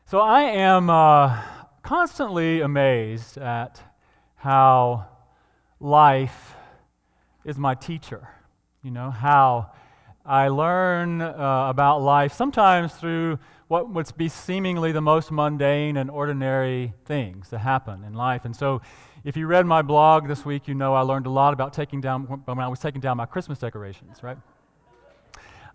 So I am constantly amazed at how life is my teacher. You know, how I learn about life sometimes through what would be seemingly the most mundane and ordinary things that happen in life. And so if you read my blog this week, you know I learned a lot about when I was taking down my Christmas decorations, right?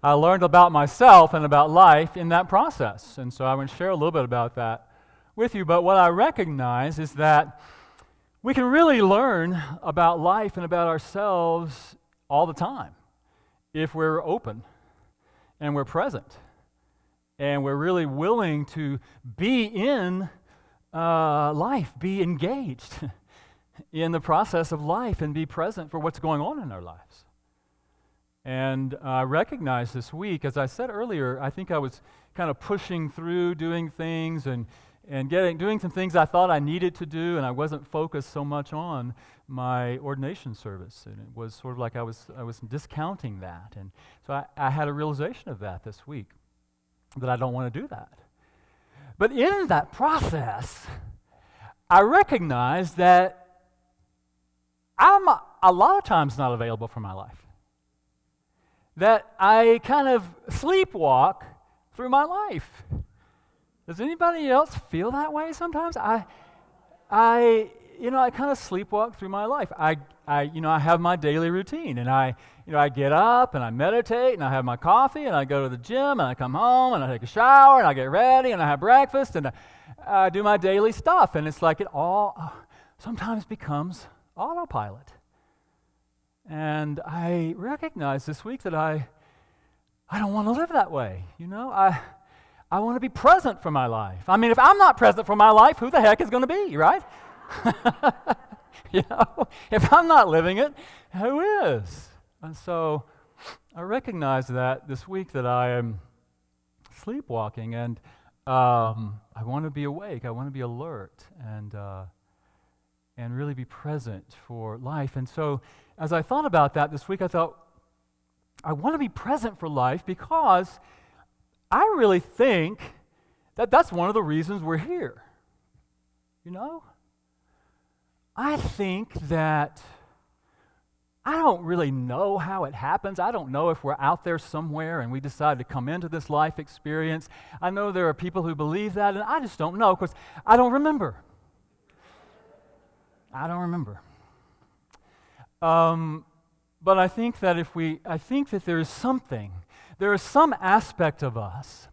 I learned about myself and about life in that process. And so I want to share a little bit about that with you. But what I recognize is that we can really learn about life and about ourselves all the time if we're open and we're present and we're really willing to be in life, be engaged in the process of life and be present for what's going on in our lives. And I recognize this week, as I said earlier, I think I was kind of pushing through doing things and doing some things I thought I needed to do, and I wasn't focused so much on my ordination service. And it was sort of like I was discounting that. And so I had a realization of that this week, that I don't want to do that. But in that process, I recognize that I'm a lot of times not available for my life. That I kind of sleepwalk through my life. Does anybody else feel that way sometimes? I kind of sleepwalk through my life. I have my daily routine, and I get up and I meditate and I have my coffee and I go to the gym and I come home and I take a shower and I get ready and I have breakfast and I do my daily stuff, and it's like it all sometimes becomes autopilot. And I recognize this week that I don't want to live that way. I want to be present for my life. I mean, if I'm not present for my life, who the heck is going to be, right? If I'm not living it, who is? And so I recognize that this week that I am sleepwalking, and I want to be awake. I want to be alert and really be present for life. And so as I thought about that this week, I thought, I want to be present for life because I really think that that's one of the reasons we're here. I think that I don't really know how it happens. I don't know if we're out there somewhere and we decide to come into this life experience. I know there are people who believe that, and I just don't know because I don't remember. But I think that there is some aspect of us,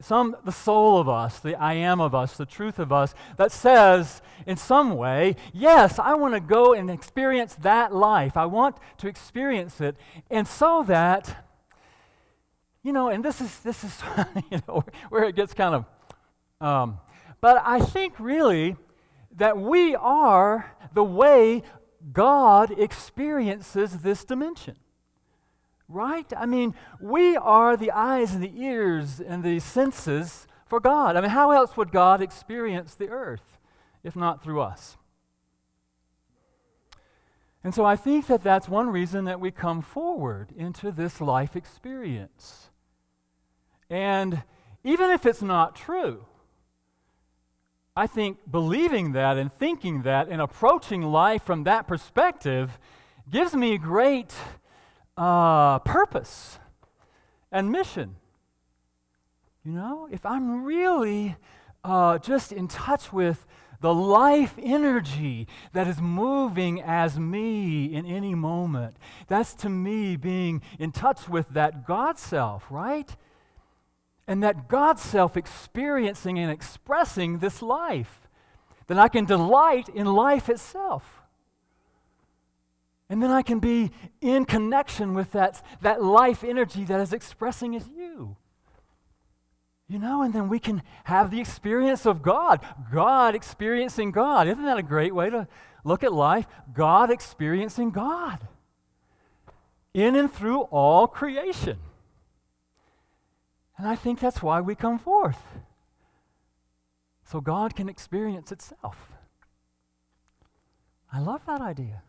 the soul of us, the I am of us, the truth of us, that says in some way, yes, I want to go and experience that life. I want to experience it. And so that, and this is where it gets kind of, but I think really that we are the way God experiences this dimension. Right? I mean, we are the eyes and the ears and the senses for God. I mean, how else would God experience the earth if not through us? And so I think that that's one reason that we come forward into this life experience. And even if it's not true, I think believing that and thinking that and approaching life from that perspective gives me great purpose and mission. If I'm really just in touch with the life energy that is moving as me in any moment, that's to me being in touch with that God self, right? And that God self experiencing and expressing this life, then I can delight in life itself. And then I can be in connection with that life energy that is expressing as you. And then we can have the experience of God experiencing God. Isn't that a great way to look at life? God experiencing God in and through all creation. And I think that's why we come forth. So God can experience itself. I love that idea.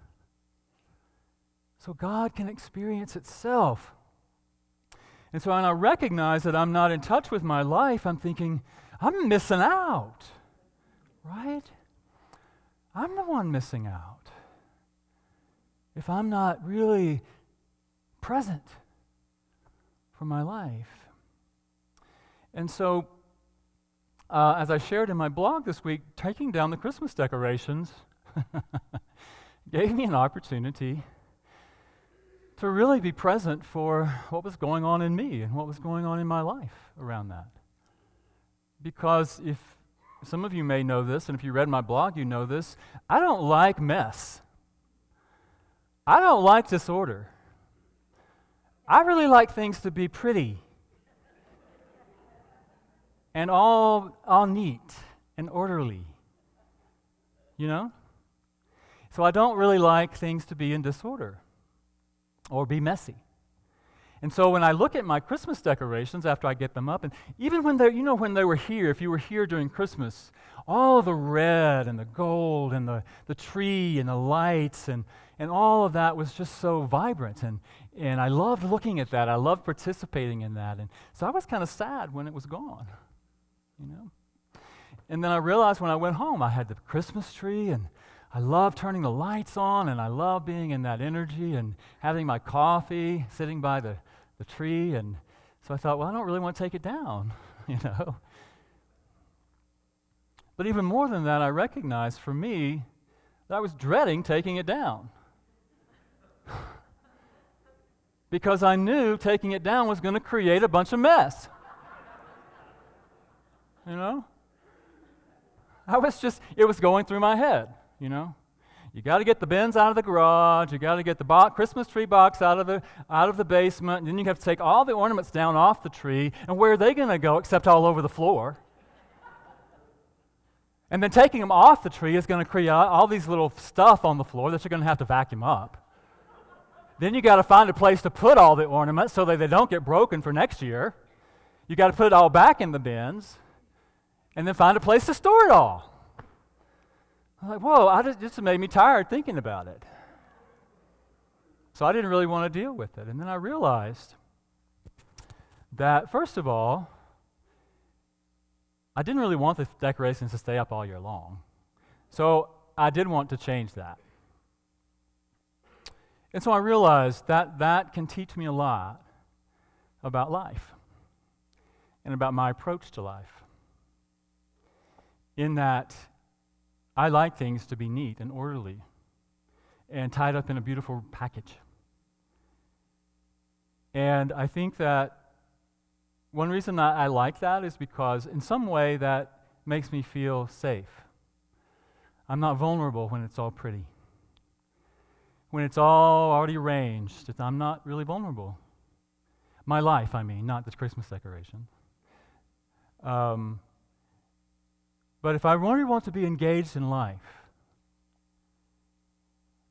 So God can experience itself. And so when I recognize that I'm not in touch with my life, I'm thinking, I'm missing out, right? I'm the one missing out if I'm not really present for my life. And so, as I shared in my blog this week, taking down the Christmas decorations gave me an opportunity to really be present for what was going on in me and what was going on in my life around that. Because if some of you may know this, and if you read my blog, you know this, I don't like mess. I don't like disorder. I really like things to be pretty and all neat and orderly, you know? So I don't really like things to be in disorder or be messy. And so when I look at my Christmas decorations after I get them up, and even when they were here, if you were here during Christmas, all the red and the gold and the tree and the lights and all of that was just so vibrant. And I loved looking at that. I loved participating in that. And so I was kind of sad when it was gone, you know. And then I realized when I went home, I had the Christmas tree, and I love turning the lights on, and I love being in that energy and having my coffee, sitting by the tree. And so I thought, well, I don't really want to take it down, you know. But even more than that, I recognized for me that I was dreading taking it down. Because I knew taking it down was going to create a bunch of mess. You know? It was going through my head, you know? You got to get the bins out of the garage, you got to get the Christmas tree box out of the basement, and then you have to take all the ornaments down off the tree, and where are they going to go except all over the floor? And then taking them off the tree is going to create all these little stuff on the floor that you're going to have to vacuum up. Then you got to find a place to put all the ornaments so that they don't get broken for next year. You got to put it all back in the bins, and then find a place to store it all. I'm like, whoa, this made me tired thinking about it. So I didn't really want to deal with it. And then I realized that, first of all, I didn't really want the decorations to stay up all year long. So I did want to change that. And so I realized that can teach me a lot about life and about my approach to life. In that I like things to be neat and orderly and tied up in a beautiful package. And I think that one reason that I like that is because in some way that makes me feel safe. I'm not vulnerable when it's all pretty. When it's all already arranged, I'm not really vulnerable. My life, I mean, not this Christmas decoration. But if I really want to be engaged in life,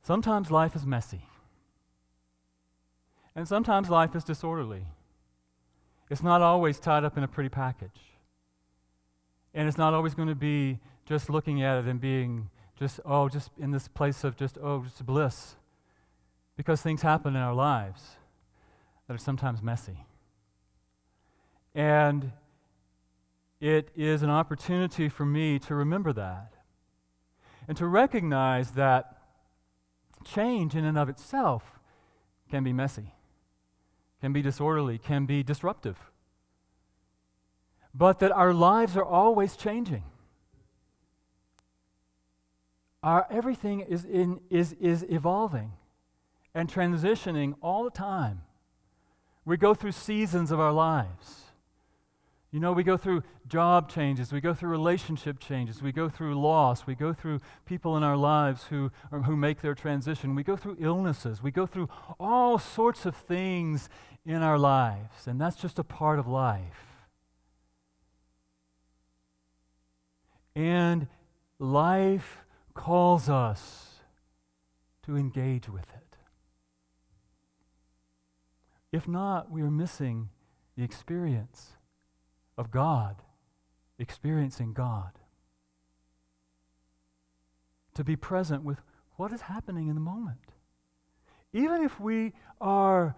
sometimes life is messy. And sometimes life is disorderly. It's not always tied up in a pretty package. And it's not always going to be just looking at it and being just in this place of just bliss. Because things happen in our lives that are sometimes messy. And it is an opportunity for me to remember that and to recognize that change in and of itself can be messy, can be disorderly, can be disruptive, but that our lives are always changing. Everything is evolving and transitioning all the time. We go through seasons of our lives. You know, we go through job changes, we go through relationship changes, we go through loss, we go through people in our lives who make their transition, we go through illnesses, we go through all sorts of things in our lives, and that's just a part of life. And life calls us to engage with it. If not, we are missing the experience of God, experiencing God. To be present with what is happening in the moment. Even if we are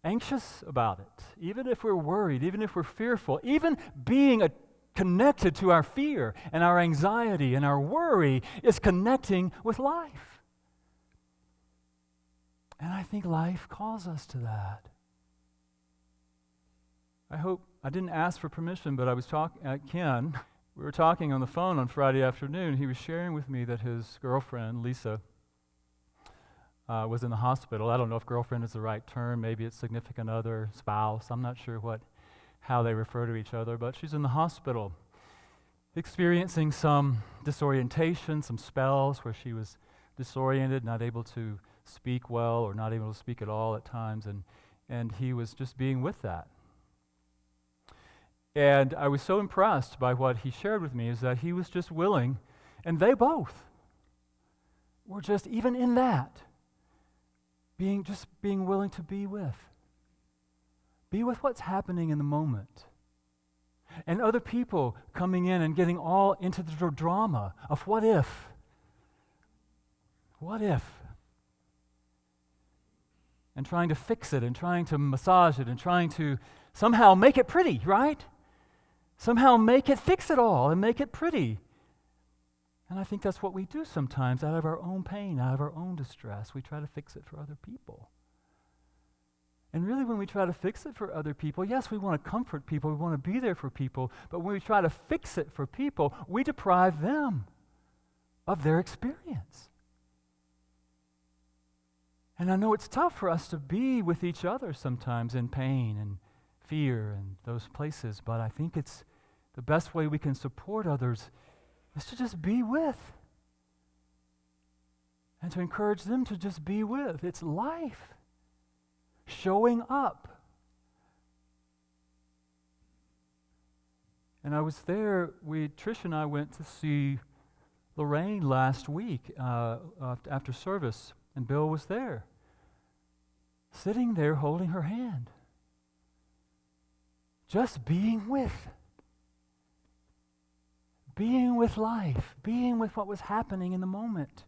anxious about it, even if we're worried, even if we're fearful, even being connected to our fear and our anxiety and our worry is connecting with life. And I think life calls us to that. I didn't ask for permission, but I was talking at Ken. We were talking on the phone on Friday afternoon. He was sharing with me that his girlfriend, Lisa, was in the hospital. I don't know if girlfriend is the right term. Maybe it's significant other, spouse. I'm not sure how they refer to each other, but she's in the hospital experiencing some disorientation, some spells where she was disoriented, not able to speak well or not able to speak at all at times, and he was just being with that. And I was so impressed by what he shared with me is that he was just willing, and they both were just, even in that, being willing to be with. Be with what's happening in the moment. And other people coming in and getting all into the drama of what if. What if? And trying to fix it and trying to massage it and trying to somehow make it pretty, right? Somehow fix it all and make it pretty. And I think that's what we do sometimes out of our own pain, out of our own distress. We try to fix it for other people. And really when we try to fix it for other people, yes, we want to comfort people, we want to be there for people, but when we try to fix it for people, we deprive them of their experience. And I know it's tough for us to be with each other sometimes in pain and fear and those places, but I think it's the best way we can support others is to just be with and to encourage them to just be with. It's life. Showing up. And I was there, Trish and I went to see Lorraine last week after service, and Bill was there, sitting there holding her hand. Just being with life, being with what was happening in the moment.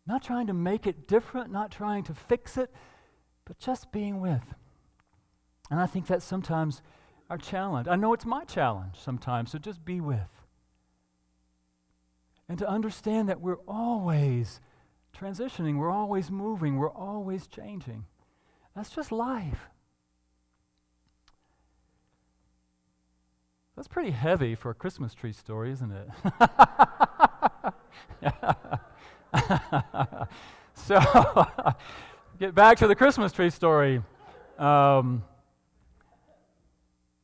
Not trying to make it different, not trying to fix it, but just being with. And I think that's sometimes our challenge. I know it's my challenge sometimes to just be with. And to understand that we're always transitioning, we're always moving, we're always changing. That's just life. That's pretty heavy for a Christmas tree story, isn't it? So, get back to the Christmas tree story.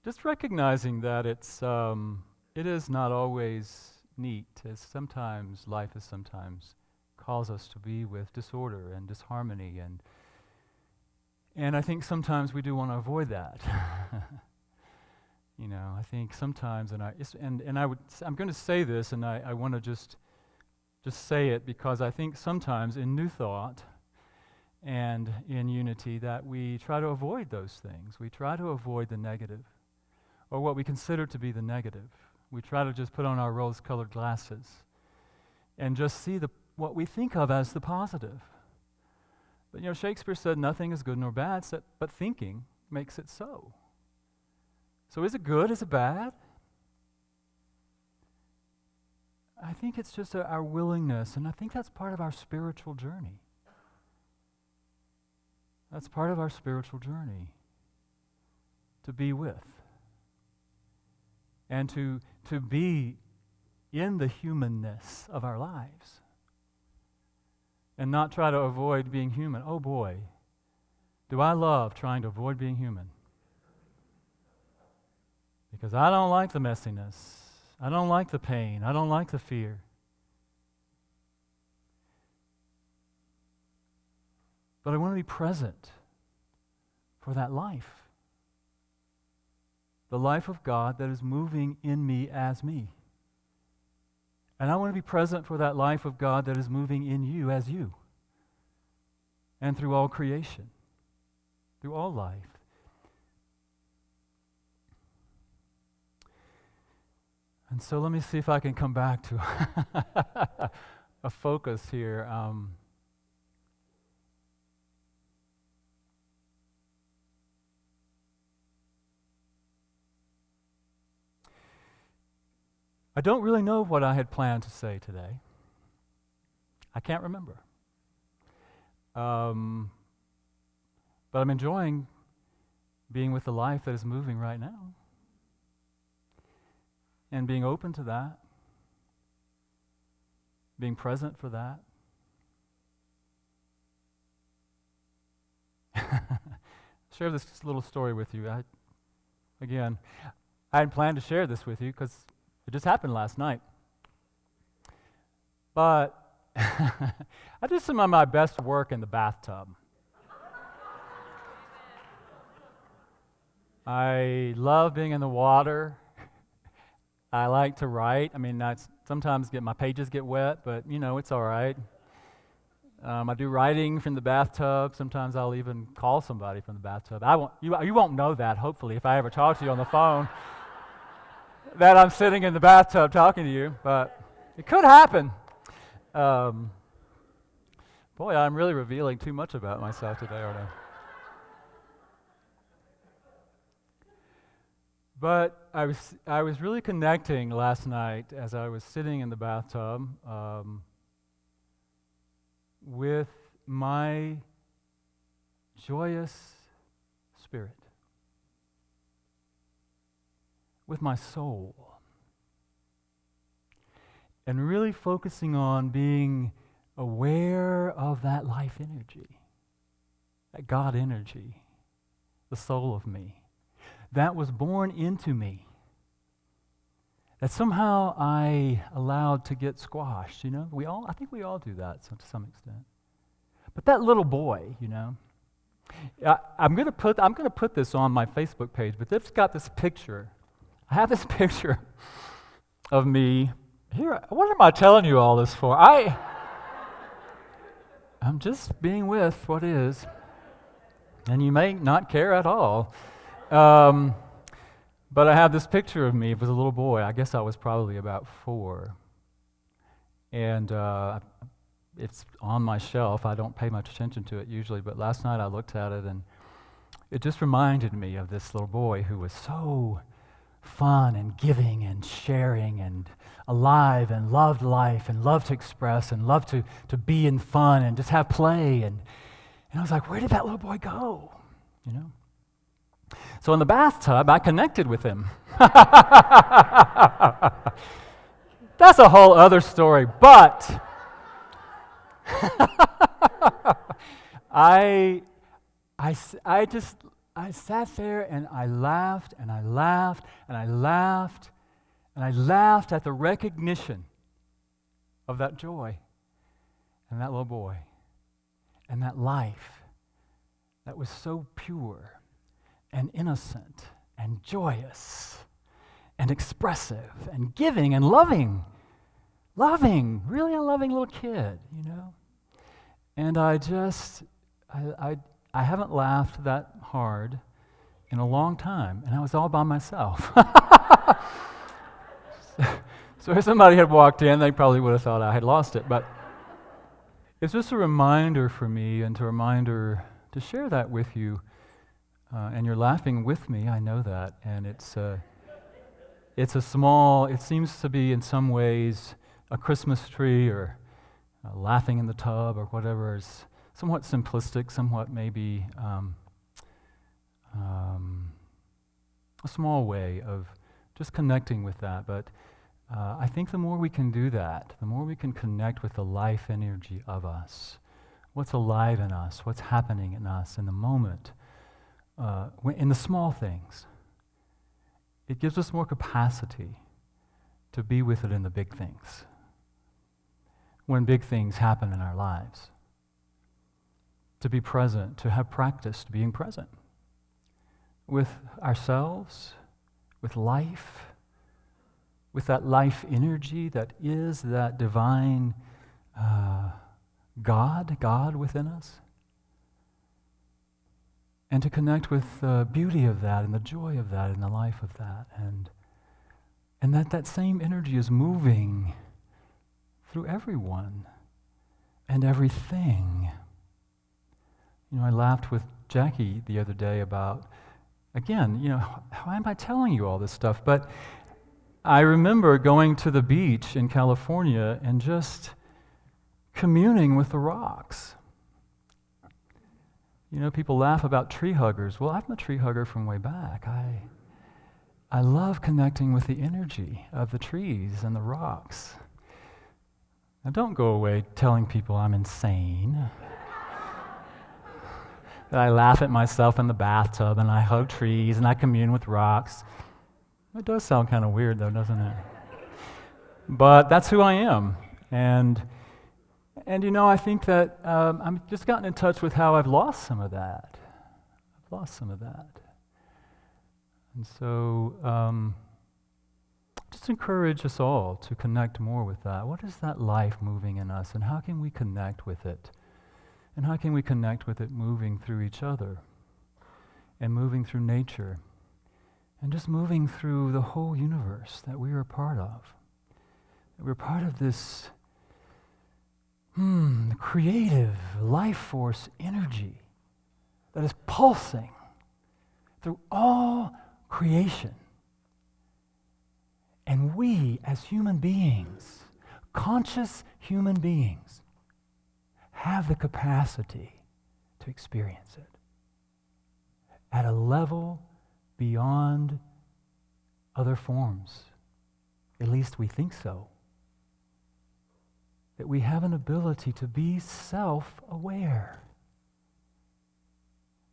Just recognizing that it is not always neat, as sometimes life calls us to be with disorder and disharmony, and I think sometimes we do want to avoid that. I think sometimes, I'm going to say this, and I want to just say it because I think sometimes in New Thought and in Unity that we try to avoid those things. We try to avoid the negative, or what we consider to be the negative. We try to just put on our rose-colored glasses and just see what we think of as the positive. But Shakespeare said nothing is good nor bad, but thinking makes it so. So is it good? Is it bad? I think it's just our willingness, and I think that's part of our spiritual journey. That's part of our spiritual journey, to be with, and to be in the humanness of our lives, and not try to avoid being human. Oh boy, do I love trying to avoid being human. Because I don't like the messiness. I don't like the pain. I don't like the fear. But I want to be present for that life. The life of God that is moving in me as me. And I want to be present for that life of God that is moving in you as you. And through all creation. Through all life. And so let me see if I can come back to a focus here. I don't really know what I had planned to say today. I can't remember. But I'm enjoying being with the life that is moving right now and being open to that, being present for that. Share this little story with you. I hadn't planned to share this with you because it just happened last night. But I did some of my best work in the bathtub. I love being in the water. I like to write. I mean, I sometimes my pages get wet, but it's all right. I do writing from the bathtub. Sometimes I'll even call somebody from the bathtub. You won't know that, hopefully, if I ever talk to you on the phone, that I'm sitting in the bathtub talking to you, but it could happen. Boy, I'm really revealing too much about myself today, aren't I? But I was really connecting last night as I was sitting in the bathtub with my joyous spirit, with my soul, and really focusing on being aware of that life energy, that God energy, the soul of me, that was born into me, that somehow I allowed to get squashed. I think we all do that to some extent. But that little boy, I'm going to put this on my Facebook page. But it's got this picture. I have this picture of me here. What am I telling you all this for? I'm just being with what is, and you may not care at all. But I have this picture of me as a little boy. I guess I was probably about 4. And it's on my shelf. I don't pay much attention to it usually, but last night I looked at it and it just reminded me of this little boy who was so fun and giving and sharing and alive and loved life and loved to express and loved to be in fun and just have play. And I was like, where did that little boy go? So in the bathtub, I connected with him. That's a whole other story, but I sat there and I laughed and I laughed and I laughed and I laughed at the recognition of that joy and that little boy and that life that was so pure and innocent and joyous and expressive and giving and loving, really a loving little kid, And I haven't laughed that hard in a long time, and I was all by myself. So if somebody had walked in, they probably would have thought I had lost it, but it's just a reminder for me and a reminder to share that with you. And you're laughing with me, I know that, and it seems to be in some ways a Christmas tree or laughing in the tub or whatever is somewhat simplistic, somewhat maybe a small way of just connecting with that. But I think the more we can do that, the more we can connect with the life energy of us, what's alive in us, what's happening in us in the moment, in the small things. It gives us more capacity to be with it in the big things, when big things happen in our lives. To be present, to have practiced being present with ourselves, with life, with that life energy that is that divine God within us. And to connect with the beauty of that and the joy of that and the life of that. And that same energy is moving through everyone and everything. I laughed with Jackie the other day about, again, how am I telling you all this stuff? But I remember going to the beach in California and just communing with the rocks. You know, people laugh about tree huggers. Well, I'm a tree hugger from way back. I love connecting with the energy of the trees and the rocks. Now, don't go away telling people I'm insane. That I laugh at myself in the bathtub and I hug trees and I commune with rocks. It does sound kind of weird, though, doesn't it? But that's who I am. And you know, I think that I've just gotten in touch with how I've lost some of that. I've lost some of that. And so just encourage us all to connect more with that. What is that life moving in us, and how can we connect with it? And how can we connect with it moving through each other and moving through nature and just moving through the whole universe that we are a part of? That we're part of this creative life force energy that is pulsing through all creation. And we, as human beings, conscious human beings, have the capacity to experience it at a level beyond other forms. At least we think so. That we have an ability to be self-aware,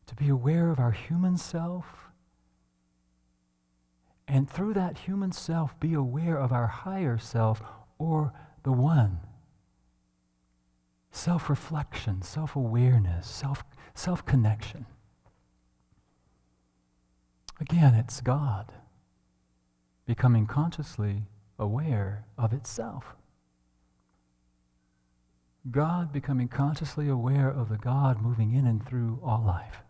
to be aware of our human self, and through that human self be aware of our higher self, or the One. Self-reflection, self-awareness, self-connection. Again, it's God becoming consciously aware of itself. God becoming consciously aware of the God moving in and through all life.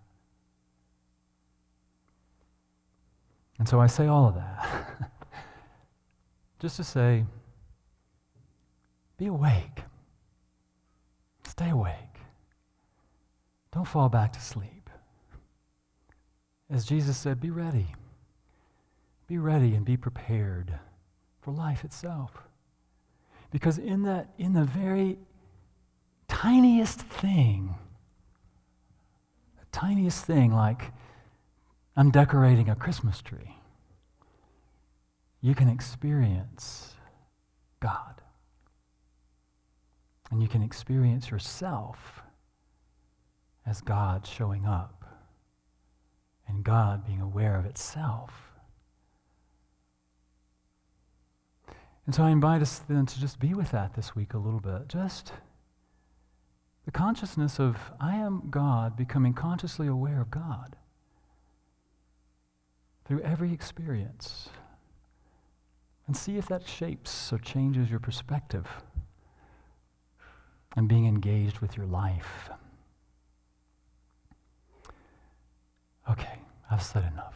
And so I say all of that just to say, be awake. Stay awake. Don't fall back to sleep. As Jesus said, be ready. Be ready and be prepared for life itself. Because in the very tiniest thing like undecorating a Christmas tree, you can experience God. And you can experience yourself as God showing up and God being aware of itself. And so I invite us then to just be with that this week a little bit. Just the consciousness of I am God becoming consciously aware of God through every experience. And see if that shapes or changes your perspective and being engaged with your life. Okay, I've said enough.